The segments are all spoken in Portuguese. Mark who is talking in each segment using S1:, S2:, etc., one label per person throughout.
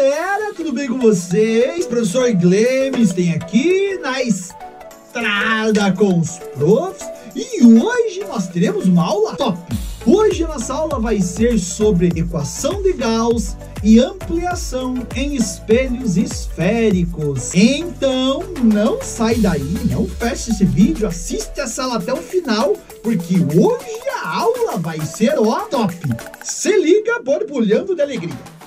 S1: galera, tudo bem com vocês? Professor Glemes tem aqui na estrada com os profs e hoje nós teremos uma aula top. Hoje a nossa aula vai ser sobre equação de Gauss e ampliação em espelhos esféricos. Então não sai daí, não feche esse vídeo, assiste essa aula até o final, porque hoje a aula vai ser top. Se liga, borbulhando de alegria.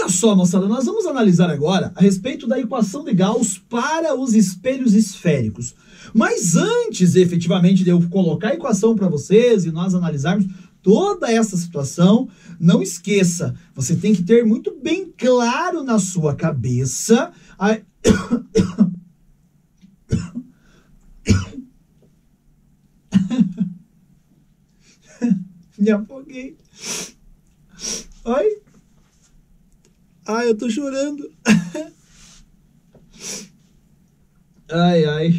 S1: Só, moçada, nós vamos analisar agora a respeito da equação de Gauss para os espelhos esféricos. Mas antes, efetivamente, de eu colocar a equação para vocês e nós analisarmos toda essa situação, não esqueça, você tem que ter muito bem claro na sua cabeça Me afoguei. Oi? Ai, eu tô chorando. Ai,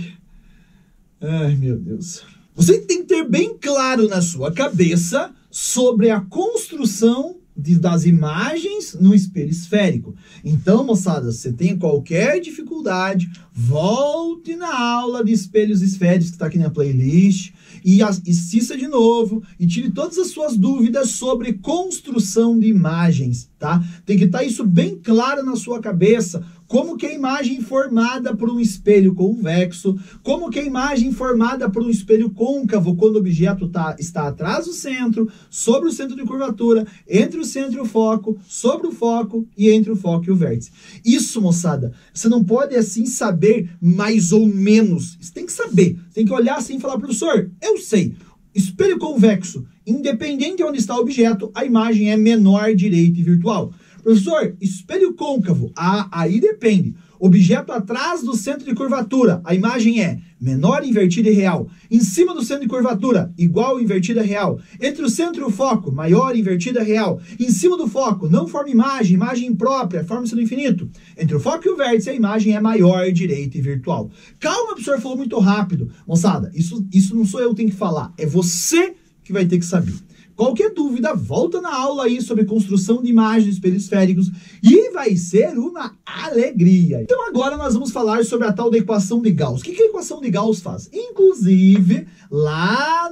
S1: meu Deus. Você tem que ter bem claro na sua cabeça sobre a construção das imagens no espelho esférico. Então, moçada, se você tem qualquer dificuldade, volte na aula de espelhos esféricos que está aqui na playlist e assista de novo e tire todas as suas dúvidas sobre construção de imagens, tá? Tem que estar isso bem claro na sua cabeça. Como que a imagem formada por um espelho convexo, como que a imagem formada por um espelho côncavo, quando o objeto está atrás do centro, sobre o centro de curvatura, entre o centro e o foco, sobre o foco e entre o foco e o vértice. Isso, moçada, você não pode assim saber mais ou menos. Você tem que saber, tem que olhar assim e falar, professor, eu sei, espelho convexo, independente de onde está o objeto, a imagem é menor, direita e virtual. Professor, espelho côncavo, aí depende. Objeto atrás do centro de curvatura, a imagem é menor, invertida e real. Em cima do centro de curvatura, igual, invertida, real. Entre o centro e o foco, maior, invertida, real. Em cima do foco, não forma imagem, imagem própria, forma-se no infinito. Entre o foco e o vértice, a imagem é maior, direita e virtual. Calma, professor, falou muito rápido. Moçada, isso não sou eu que tenho que falar, é você que vai ter que saber. Qualquer dúvida, volta na aula aí sobre construção de imagens de espelhos esféricos e vai ser uma alegria. Então agora nós vamos falar sobre a tal da equação de Gauss. O que a equação de Gauss faz? Inclusive, lá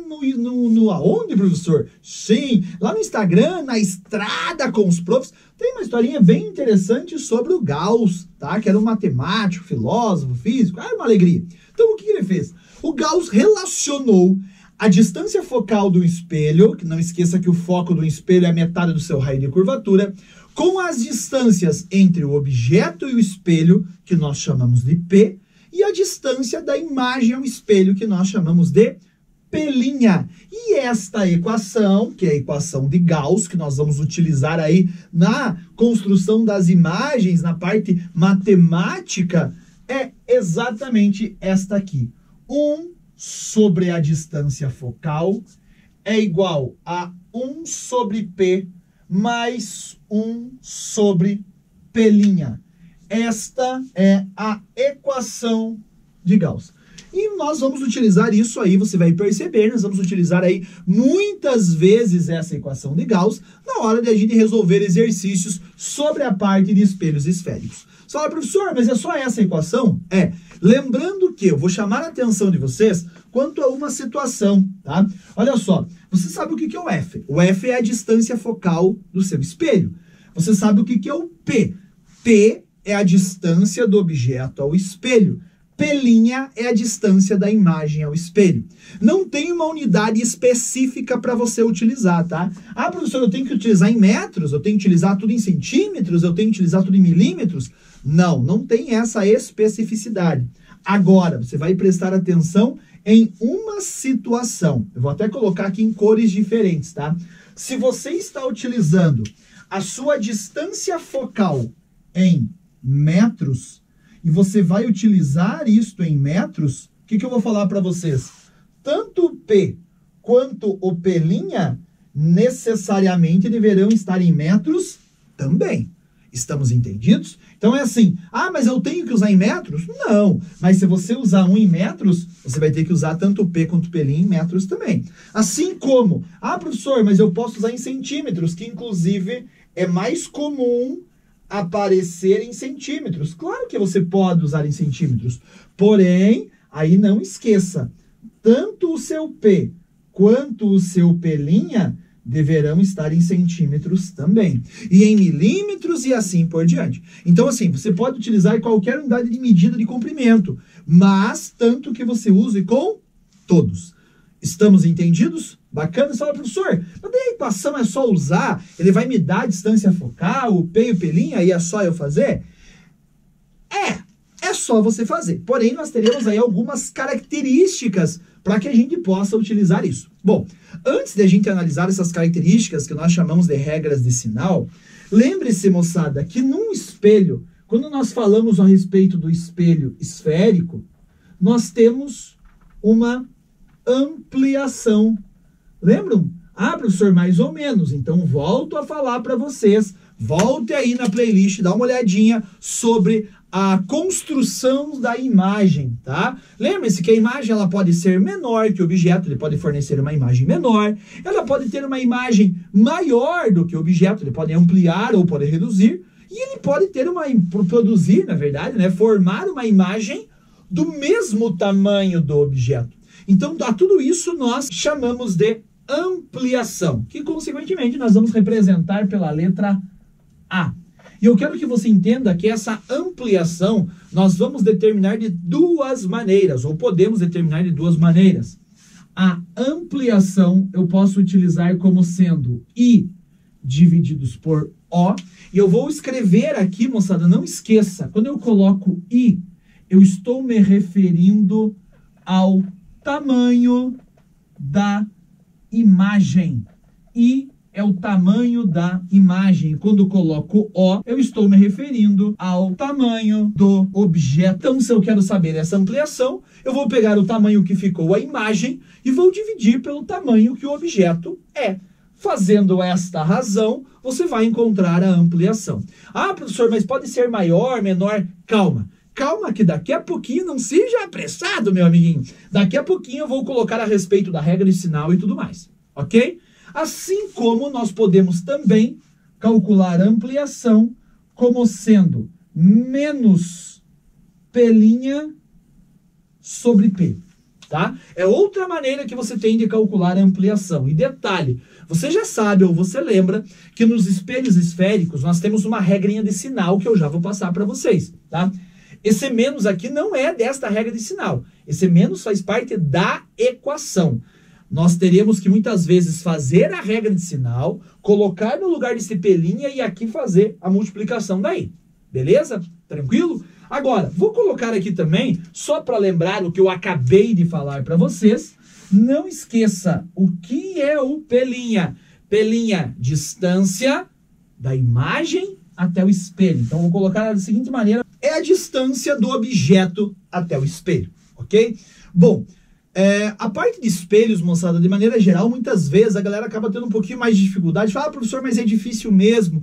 S1: aonde, professor? Sim, lá no Instagram, na estrada com os profs, tem uma historinha bem interessante sobre o Gauss, tá? Que era um matemático, filósofo, físico, era uma alegria. Então o que ele fez? O Gauss relacionou a distância focal do espelho, que não esqueça que o foco do espelho é a metade do seu raio de curvatura, com as distâncias entre o objeto e o espelho, que nós chamamos de P, e a distância da imagem ao espelho, que nós chamamos de P'. E esta equação, que é a equação de Gauss, que nós vamos utilizar aí na construção das imagens, na parte matemática, é exatamente esta aqui. 1 sobre a distância focal é igual a 1 sobre P mais 1 sobre P'. Esta é a equação de Gauss. E nós vamos utilizar isso aí, você vai perceber, nós vamos utilizar aí muitas vezes essa equação de Gauss na hora de a gente resolver exercícios sobre a parte de espelhos esféricos. Você fala, professor, mas é só essa equação? É. Lembrando que eu vou chamar a atenção de vocês quanto a uma situação, tá? Olha só, você sabe o que é o F? O F é a distância focal do seu espelho. Você sabe o que é o P? P é a distância do objeto ao espelho. P' é a distância da imagem ao espelho. Não tem uma unidade específica para você utilizar, tá? Ah, professor, eu tenho que utilizar em metros? Eu tenho que utilizar tudo em centímetros? Eu tenho que utilizar tudo em milímetros? Não, não tem essa especificidade. Agora, você vai prestar atenção em uma situação. Eu vou até colocar aqui em cores diferentes, tá? Se você está utilizando a sua distância focal em metros, e você vai utilizar isto em metros, o que eu vou falar para vocês? Tanto o P quanto o P' necessariamente deverão estar em metros também. Estamos entendidos? Então é assim, ah, mas eu tenho que usar em metros? Não, mas se você usar 1 em metros, você vai ter que usar tanto o P quanto o P' em metros também. Assim como, ah, professor, mas eu posso usar em centímetros, que inclusive é mais comum aparecer em centímetros. Claro que você pode usar em centímetros, porém, aí não esqueça, tanto o seu P quanto o seu P' deverão estar em centímetros também. E em milímetros e assim por diante. Então, assim, você pode utilizar qualquer unidade de medida de comprimento, mas tanto que você use com todos. Estamos entendidos? Bacana? Você fala, professor, mas daí a equação é só usar? Ele vai me dar a distância focal, o P e o P', aí é só eu fazer? É só você fazer. Porém, nós teremos aí algumas características para que a gente possa utilizar isso. Bom, antes de a gente analisar essas características que nós chamamos de regras de sinal, lembre-se, moçada, que num espelho, quando nós falamos a respeito do espelho esférico, nós temos uma ampliação. Lembram? Ah, professor, mais ou menos. Então, volto a falar para vocês. Volte aí na playlist, dá uma olhadinha sobre a construção da imagem, tá? Lembre-se que a imagem ela pode ser menor que o objeto, ele pode fornecer uma imagem menor, ela pode ter uma imagem maior do que o objeto, ele pode ampliar ou pode reduzir, e ele pode ter produzir, na verdade, né, formar uma imagem do mesmo tamanho do objeto. Então, a tudo isso nós chamamos de ampliação, que consequentemente nós vamos representar pela letra A. E eu quero que você entenda que essa ampliação nós vamos determinar de duas maneiras, ou podemos determinar de duas maneiras. A ampliação eu posso utilizar como sendo I divididos por O, e eu vou escrever aqui, moçada, não esqueça, quando eu coloco I, eu estou me referindo ao tamanho da imagem. I é o tamanho da imagem. Quando coloco O, eu estou me referindo ao tamanho do objeto. Então, se eu quero saber essa ampliação, eu vou pegar o tamanho que ficou a imagem e vou dividir pelo tamanho que o objeto é. Fazendo esta razão, você vai encontrar a ampliação. Ah, professor, mas pode ser maior, menor? Calma. Calma que daqui a pouquinho, não seja apressado, meu amiguinho. Daqui a pouquinho eu vou colocar a respeito da regra de sinal e tudo mais, ok? Assim como nós podemos também calcular a ampliação como sendo menos P' sobre P, tá? É outra maneira que você tem de calcular a ampliação. E detalhe, você já sabe ou você lembra que nos espelhos esféricos nós temos uma regrinha de sinal que eu já vou passar para vocês, tá? Esse menos aqui não é desta regra de sinal. Esse menos faz parte da equação. Nós teremos que muitas vezes fazer a regra de sinal, colocar no lugar desse P' e aqui fazer a multiplicação daí. Beleza? Tranquilo? Agora, vou colocar aqui também, só para lembrar o que eu acabei de falar para vocês, não esqueça o que é o P'. P', distância da imagem até o espelho. Então, vou colocar da seguinte maneira, é a distância do objeto até o espelho, ok? Bom, a parte de espelhos, moçada, de maneira geral, muitas vezes a galera acaba tendo um pouquinho mais de dificuldade. Fala, professor, mas é difícil mesmo.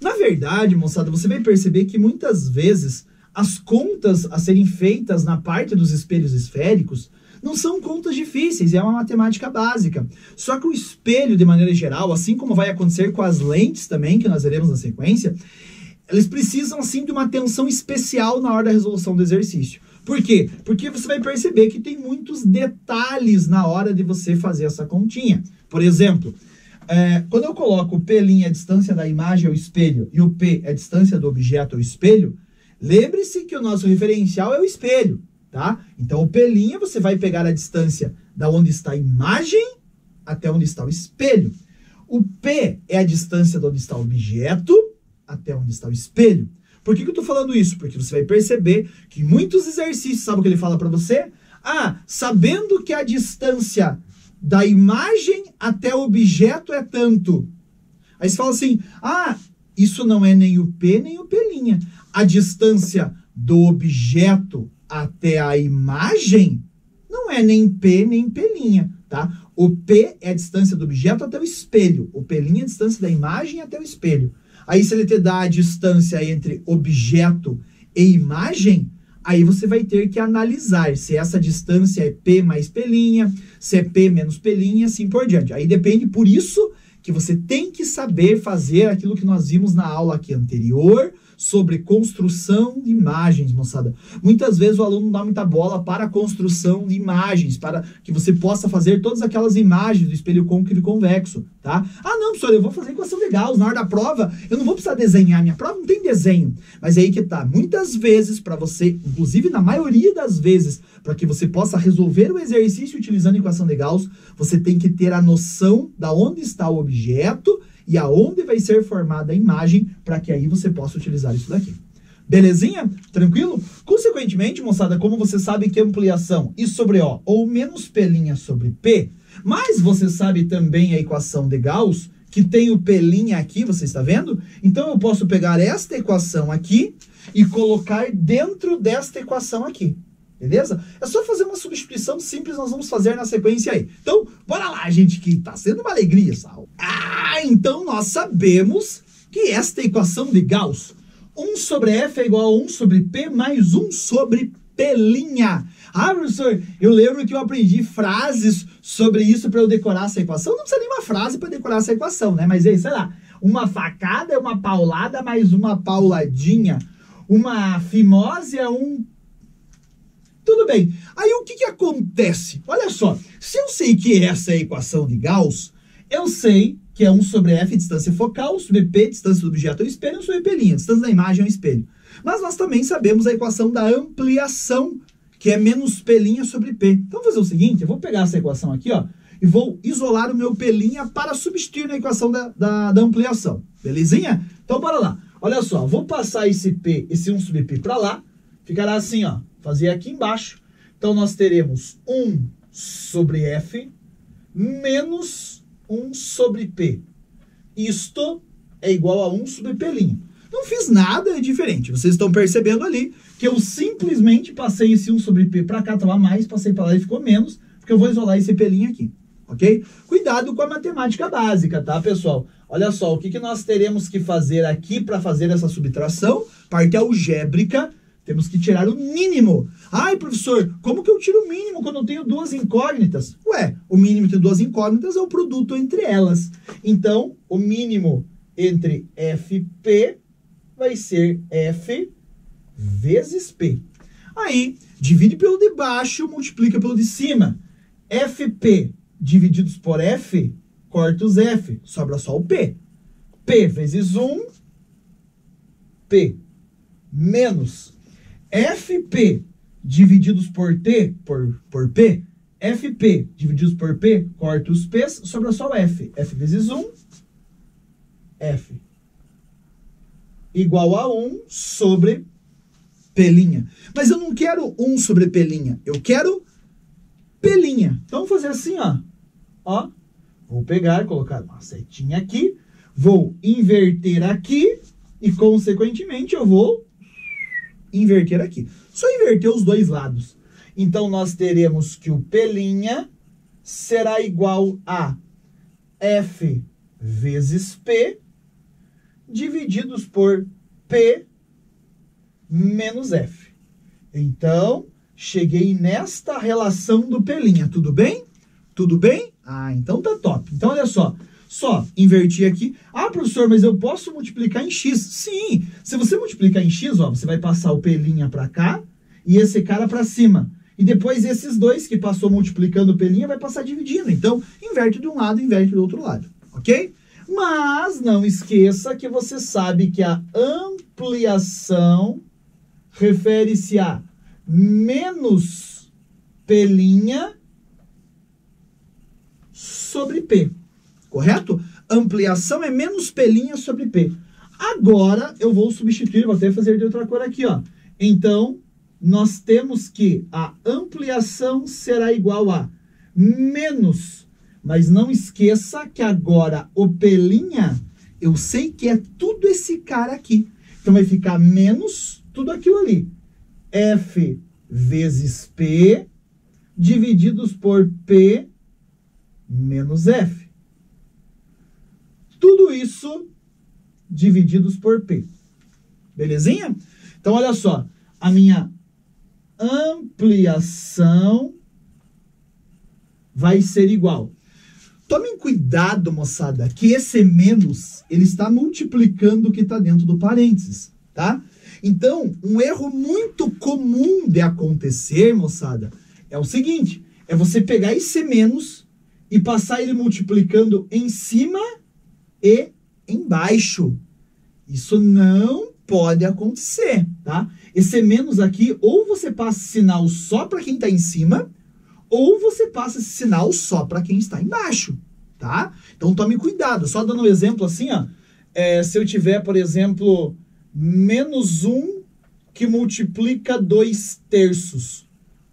S1: Na verdade, moçada, você vai perceber que muitas vezes as contas a serem feitas na parte dos espelhos esféricos não são contas difíceis, é uma matemática básica. Só que o espelho, de maneira geral, assim como vai acontecer com as lentes também, que nós veremos na sequência, eles precisam, assim, de uma atenção especial na hora da resolução do exercício. Por quê? Porque você vai perceber que tem muitos detalhes na hora de você fazer essa continha. Por exemplo, quando eu coloco o P' a distância da imagem ao espelho e o P a distância do objeto ao espelho, lembre-se que o nosso referencial é o espelho, tá? Então o P' você vai pegar a distância da onde está a imagem até onde está o espelho. O P é a distância de onde está o objeto até onde está o espelho. Por que eu estou falando isso? Porque você vai perceber que muitos exercícios, sabe o que ele fala para você? Ah, sabendo que a distância da imagem até o objeto é tanto. Aí você fala assim, ah, isso não é nem o P nem o P'. A distância do objeto até a imagem não é nem P nem P', tá? O P é a distância do objeto até o espelho. O P' é a distância da imagem até o espelho. Aí se ele te dá a distância entre objeto e imagem, aí você vai ter que analisar se essa distância é P mais pelinha, se é P menos pelinha, assim por diante. Aí depende, por isso que você tem que saber fazer aquilo que nós vimos na aula aqui anterior, sobre construção de imagens, moçada. Muitas vezes o aluno não dá muita bola para a construção de imagens, para que você possa fazer todas aquelas imagens do espelho côncavo e convexo, tá? Ah, não, professor, eu vou fazer equação de Gauss na hora da prova, eu não vou precisar desenhar, minha prova não tem desenho. Mas é aí que tá, muitas vezes para você, inclusive na maioria das vezes, para que você possa resolver o exercício utilizando a equação de Gauss, você tem que ter a noção da onde está o objeto e aonde vai ser formada a imagem, para que aí você possa utilizar isso daqui. Belezinha? Tranquilo? Consequentemente, moçada, como você sabe que ampliação I sobre O, ou menos P' sobre P, mas você sabe também a equação de Gauss, que tem o P' aqui, você está vendo? Então eu posso pegar esta equação aqui e colocar dentro desta equação aqui. Beleza? É só fazer uma substituição simples, nós vamos fazer na sequência aí. Então, bora lá, gente, que tá sendo uma alegria essa aula. Então nós sabemos que esta equação de Gauss, 1 sobre F é igual a 1 sobre P mais 1 sobre P'. Ah, professor, eu lembro que eu aprendi frases sobre isso para eu decorar essa equação. Não precisa nem uma frase para decorar essa equação, né? Mas aí, sei lá, uma facada é uma paulada mais uma pauladinha. Uma fimose é um... Tudo bem. Aí o que acontece? Olha só, se eu sei que essa é a equação de Gauss, eu sei que é 1 sobre F, distância focal, sobre P, distância do objeto ao espelho, 1 sobre P', distância da imagem ao espelho. Mas nós também sabemos a equação da ampliação, que é menos P' sobre P. Então, vou fazer o seguinte, eu vou pegar essa equação aqui, ó, e vou isolar o meu P' para substituir na equação da ampliação. Belezinha? Então, bora lá. Olha só, vou passar esse P, esse 1 sobre P para lá, ficará assim, ó. Fazer aqui embaixo. Então, nós teremos 1 sobre F menos 1 sobre P. Isto é igual a 1 sobre P'. Não fiz nada diferente. Vocês estão percebendo ali que eu simplesmente passei esse 1 sobre P para cá, estava mais, passei para lá e ficou menos, porque eu vou isolar esse P' aqui. Ok? Cuidado com a matemática básica, tá, pessoal? Olha só, o que nós teremos que fazer aqui para fazer essa subtração? Parte algébrica. Temos que tirar o mínimo. Ai, professor, como que eu tiro o mínimo quando eu tenho duas incógnitas? Ué, o mínimo entre duas incógnitas é o produto entre elas. Então, o mínimo entre FP vai ser F vezes P. Aí, divide pelo de baixo, multiplica pelo de cima. FP divididos por F, corta os F, sobra só o P. P vezes 1, P, menos FP divididos por T, por P, FP divididos por P, corta os P's, sobra só o F. F vezes 1, F. Igual a 1 sobre P'. Mas eu não quero 1 sobre P', eu quero P'. Então, vou fazer assim, ó. Vou pegar, colocar uma setinha aqui, vou inverter aqui e, consequentemente, eu vou inverter aqui. Só inverter os dois lados. Então, nós teremos que o P' será igual a F vezes P divididos por P menos F. Então, cheguei nesta relação do P'. Tudo bem? Tudo bem? Ah, então tá top. Então, olha só. Só invertir aqui. Ah, professor, mas eu posso multiplicar em x? Sim. Se você multiplicar em x, ó, você vai passar o P' para cá e esse cara para cima. E depois esses dois que passou multiplicando o P' vai passar dividindo. Então, inverte de um lado, inverte do outro lado. Ok? Mas não esqueça que você sabe que a ampliação refere-se a menos P' sobre P. Correto? Ampliação é menos P' sobre P. Agora, eu vou substituir, vou até fazer de outra cor aqui, ó. Então, nós temos que a ampliação será igual a menos, mas não esqueça que agora o P', eu sei que é tudo esse cara aqui. Então, vai ficar menos tudo aquilo ali. F vezes P divididos por P menos F. Tudo isso divididos por P. Belezinha? Então, olha só. A minha ampliação vai ser igual. Tomem cuidado, moçada, que esse menos, ele está multiplicando o que está dentro do parênteses, tá? Então, um erro muito comum de acontecer, moçada, é o seguinte, é você pegar esse menos e passar ele multiplicando em cima e embaixo. Isso não pode acontecer, tá? Esse menos aqui, ou você passa sinal só para quem está em cima, ou você passa esse sinal só para quem está embaixo, tá? Então tome cuidado, só dando um exemplo assim, ó, se eu tiver, por exemplo, menos 1 que multiplica 2/3.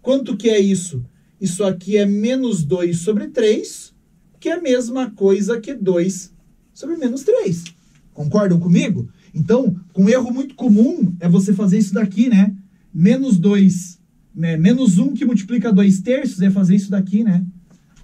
S1: Quanto que é isso? Isso aqui é menos 2 sobre 3, que é a mesma coisa que 2 sobre menos 3. Concordam comigo? Então, um erro muito comum é você fazer isso daqui, né? Menos 2, né? Menos 1 que multiplica 2/3 é fazer isso daqui, né?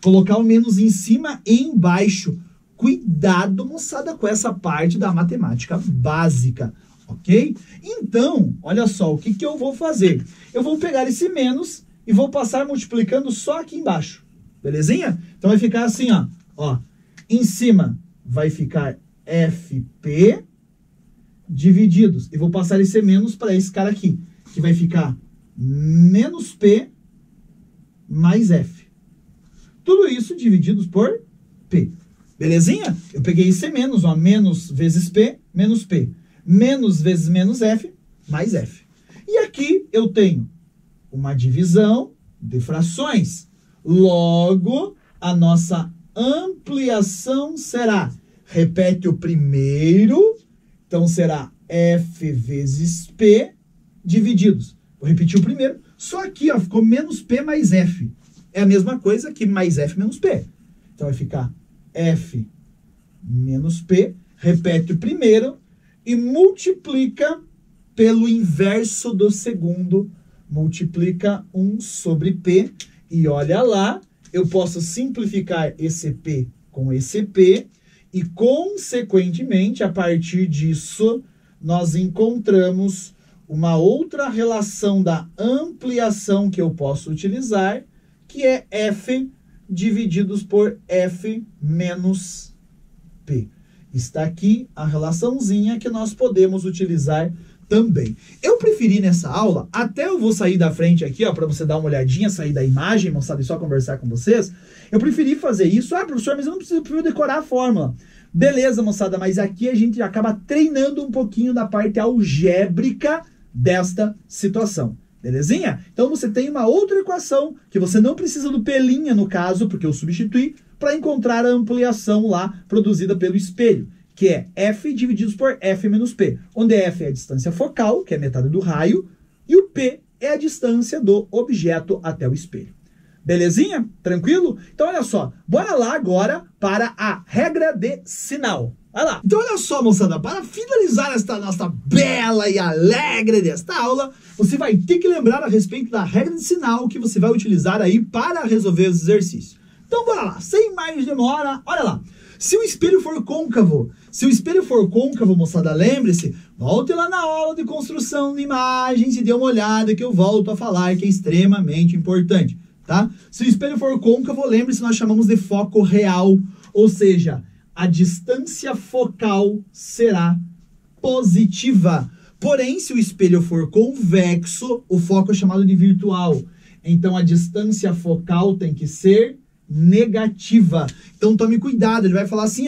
S1: Colocar o menos em cima e embaixo. Cuidado, moçada, com essa parte da matemática básica, ok? Então, olha só, o que eu vou fazer? Eu vou pegar esse menos e vou passar multiplicando só aqui embaixo, belezinha? Então vai ficar assim, ó. Em cima vai ficar FP divididos. E vou passar esse menos para esse cara aqui, que vai ficar menos P mais F. Tudo isso divididos por P. Belezinha? Eu peguei esse menos, ó, menos vezes P, menos P. Menos vezes menos F, mais F. E aqui eu tenho uma divisão de frações. Logo, a nossa ampliação será, repete o primeiro, então será F vezes P divididos. Vou repetir o primeiro. Só aqui, ó, ficou menos P mais F. É a mesma coisa que mais F menos P. Então vai ficar F menos P. Repete o primeiro e multiplica pelo inverso do segundo. Multiplica 1 sobre P. E olha lá, eu posso simplificar esse P com esse P. E, consequentemente, a partir disso, nós encontramos uma outra relação da ampliação que eu posso utilizar, que é F divididos por F menos P. Está aqui a relaçãozinha que nós podemos utilizar também. Eu preferi nessa aula, até eu vou sair da frente aqui, ó, para você dar uma olhadinha, sair da imagem, moçada, e só conversar com vocês. Eu preferi fazer isso. Ah, professor, mas eu não preciso decorar a fórmula. Beleza, moçada, mas aqui a gente acaba treinando um pouquinho da parte algébrica desta situação. Belezinha? Então você tem uma outra equação que você não precisa do P', no caso, porque eu substituí, para encontrar a ampliação lá produzida pelo espelho, que é F divididos por F menos P, onde F é a distância focal, que é metade do raio, e o P é a distância do objeto até o espelho. Belezinha? Tranquilo? Então olha só, bora lá agora para a regra de sinal. Vai lá. Então olha só, moçada, para finalizar esta nossa bela e alegre desta aula, você vai ter que lembrar a respeito da regra de sinal que você vai utilizar aí para resolver os exercícios. Então bora lá, sem mais demora, olha lá. Se o espelho for côncavo, moçada, lembre-se, volte lá na aula de construção de imagens e dê uma olhada que eu volto a falar, que é extremamente importante, tá? Se o espelho for côncavo, lembre-se, nós chamamos de foco real, ou seja, a distância focal será positiva. Porém, se o espelho for convexo, o foco é chamado de virtual. Então, a distância focal tem que ser negativa. Então tome cuidado, ele vai falar assim,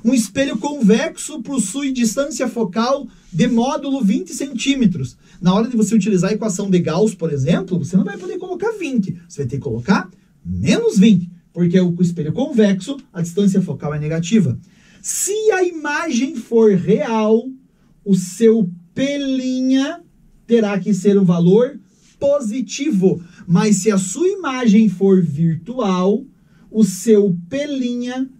S1: um espelho convexo possui distância focal de módulo 20 centímetros. Na hora de você utilizar a equação de Gauss, por exemplo, você não vai poder colocar 20, você vai ter que colocar menos 20, porque o espelho convexo, a distância focal é negativa. Se a imagem for real, o seu P' terá que ser um valor positivo, mas se a sua imagem for virtual, o seu P'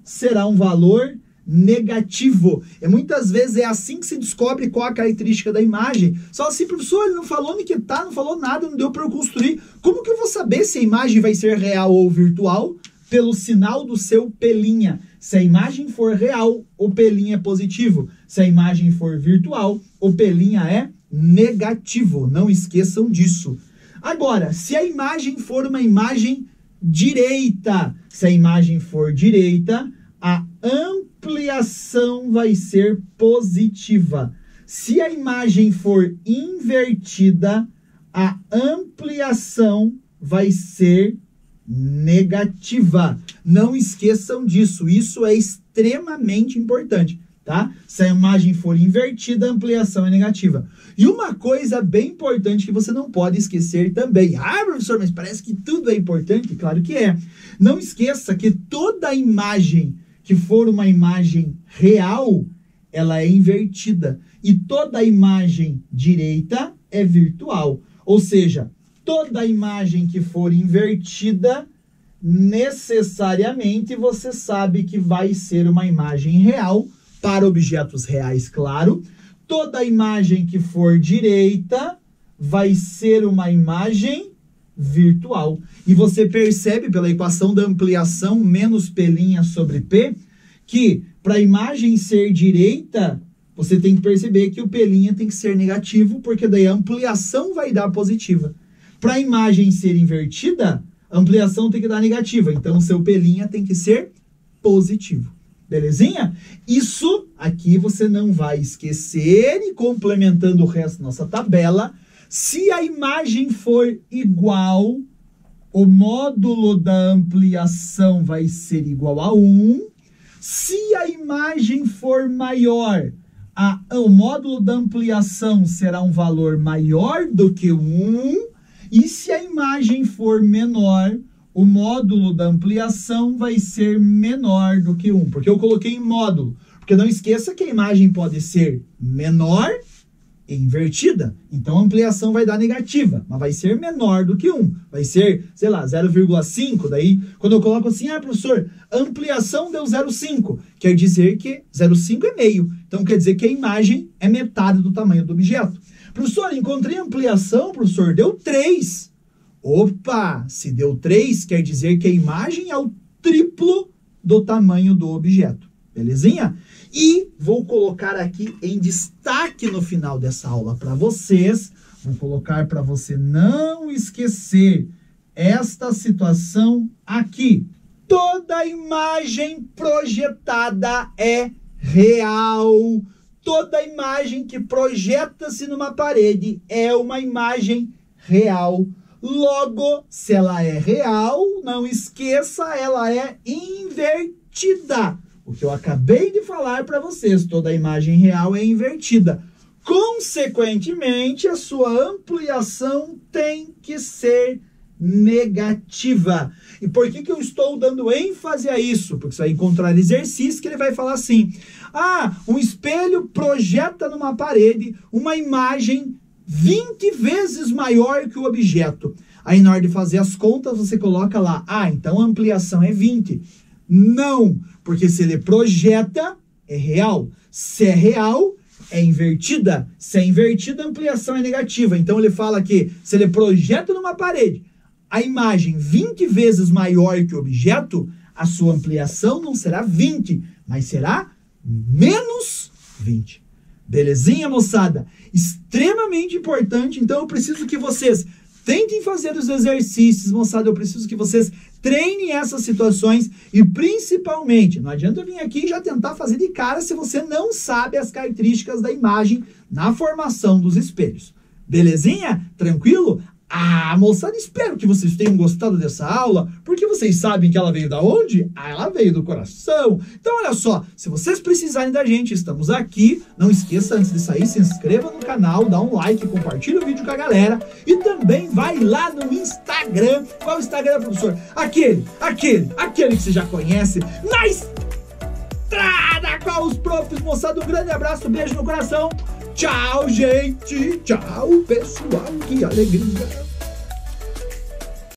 S1: será um valor negativo. E muitas vezes é assim que se descobre qual a característica da imagem. Só assim, professor, ele não falou onde que tá, não falou nada, não deu para eu construir. Como que eu vou saber se a imagem vai ser real ou virtual? pelo sinal do seu pelinha. Se a imagem for real, o pelinha é positivo. Se a imagem for virtual, o pelinha é negativo. Não esqueçam disso. Agora, se a imagem for uma imagem direita, se a imagem for direita, a ampliação vai ser positiva. Se a imagem for invertida, a ampliação vai ser negativa. Não esqueçam disso, isso é extremamente importante, tá? Se a imagem for invertida, a ampliação é negativa. E uma coisa bem importante que você não pode esquecer também. Ah, professor, mas parece que tudo é importante. Claro que é. Não esqueça que toda imagem que for uma imagem real, ela é invertida. E toda imagem direita é virtual. Ou seja, toda imagem que for invertida, necessariamente você sabe que vai ser uma imagem real, para objetos reais, claro. Toda imagem que for direita vai ser uma imagem virtual. E você percebe pela equação da ampliação menos pelinha sobre P, que para a imagem ser direita, você tem que perceber que o pelinha tem que ser negativo, porque daí a ampliação vai dar positiva. Para a imagem ser invertida, a ampliação tem que dar negativa. Então, o seu pelinha tem que ser positivo. Belezinha? Isso aqui você não vai esquecer. E complementando o resto da nossa tabela, se a imagem for igual, o módulo da ampliação vai ser igual a 1. Se a imagem for maior, o módulo da ampliação será um valor maior do que 1. E se a imagem for menor, o módulo da ampliação vai ser menor do que 1. Porque eu coloquei em módulo. Porque não esqueça que a imagem pode ser menor e invertida. Então a ampliação vai dar negativa, mas vai ser menor do que 1. Vai ser, sei lá, 0,5. Daí, quando eu coloco assim, professor, a ampliação deu 0,5. Quer dizer que 0,5 é meio. Então quer dizer que a imagem é metade do tamanho do objeto. Professor, encontrei a ampliação, professor, deu 3. Opa, se deu 3, quer dizer que a imagem é o triplo do tamanho do objeto. Belezinha? E vou colocar aqui em destaque no final dessa aula para vocês. Vou colocar para você não esquecer esta situação aqui. Toda imagem projetada é real. Toda imagem que projeta-se numa parede é uma imagem real. Logo, se ela é real, não esqueça, ela é invertida. O que eu acabei de falar para vocês, toda imagem real é invertida. Consequentemente, a sua ampliação tem que ser negativa. E por que eu estou dando ênfase a isso? Porque você vai encontrar exercício que ele vai falar assim: um espelho projeta numa parede uma imagem 20 vezes maior que o objeto. Aí na hora de fazer as contas, você coloca lá, então a ampliação é 20. Não, porque se ele projeta, é real. Se é real, é invertida. Se é invertida, a ampliação é negativa. Então ele fala que se ele projeta numa parede a imagem 20 vezes maior que o objeto, a sua ampliação não será 20, mas será menos 20. Belezinha, moçada? Extremamente importante. Então eu preciso que vocês tentem fazer os exercícios, moçada. Eu preciso que vocês treinem essas situações e principalmente, não adianta eu vir aqui e já tentar fazer de cara se você não sabe as características da imagem na formação dos espelhos. Belezinha? Tranquilo? Moçada, espero que vocês tenham gostado dessa aula, porque vocês sabem que ela veio da onde? Ela veio do coração. Então, olha só, se vocês precisarem da gente, estamos aqui. Não esqueça, antes de sair, se inscreva no canal, dá um like, compartilha o vídeo com a galera e também vai lá no Instagram. Qual é o Instagram, professor? Aquele que você já conhece, na estrada com os profs, moçada. Um grande abraço, beijo no coração. Tchau, gente. Tchau, pessoal. Que alegria.